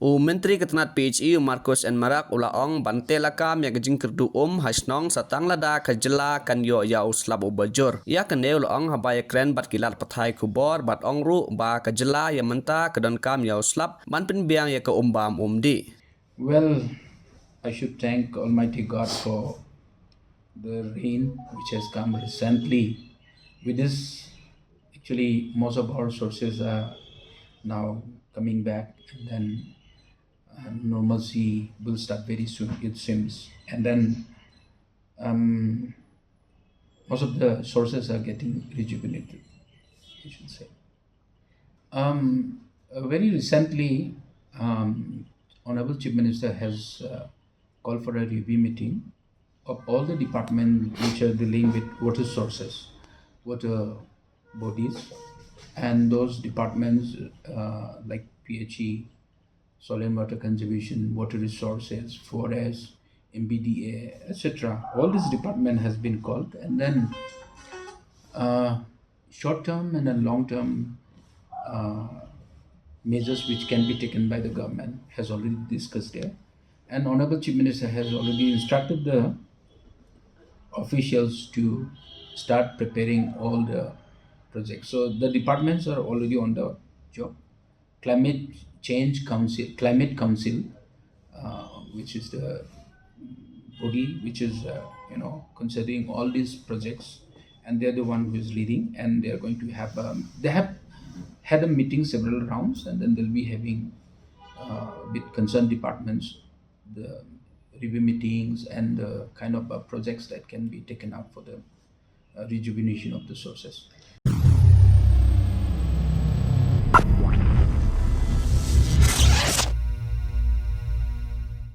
Myntri ketenat PHI Marcos and Marak ulaong bante lakam ya gejing kerdu hasnong satang lada kajela kan yo ya uslab ubajur. Ya kene ulaong habaya kren bat kilat pathai kubor bat ongru ba kajela ya menta ke Donkam ya uslab man Pynbiang ya ke Umbam Umdih. Well, I should thank Almighty God for the rain which has come recently. With this, actually, most of our sources are now coming back, and then normalcy will start very soon, it seems. And then most of the sources are getting rejuvenated, I should say. Very recently, Honorable Chief Minister has called for a review meeting of all the departments which are dealing with water sources, water bodies, and those departments like PHE, soil and water conservation, water resources, forest, MBDA, etc. All this department has been called, and then short-term and then long-term measures which can be taken by the government has already discussed there, and Honorable Chief Minister has already instructed the officials to start preparing all the projects. So the departments are already on the job. Climate Council, which is the body which is considering all these projects, and they're the one who is leading, and they are going to have they have had a meeting several rounds, and then they'll be having with concerned departments the review meetings and the kind of projects that can be taken up for the rejuvenation of the sources.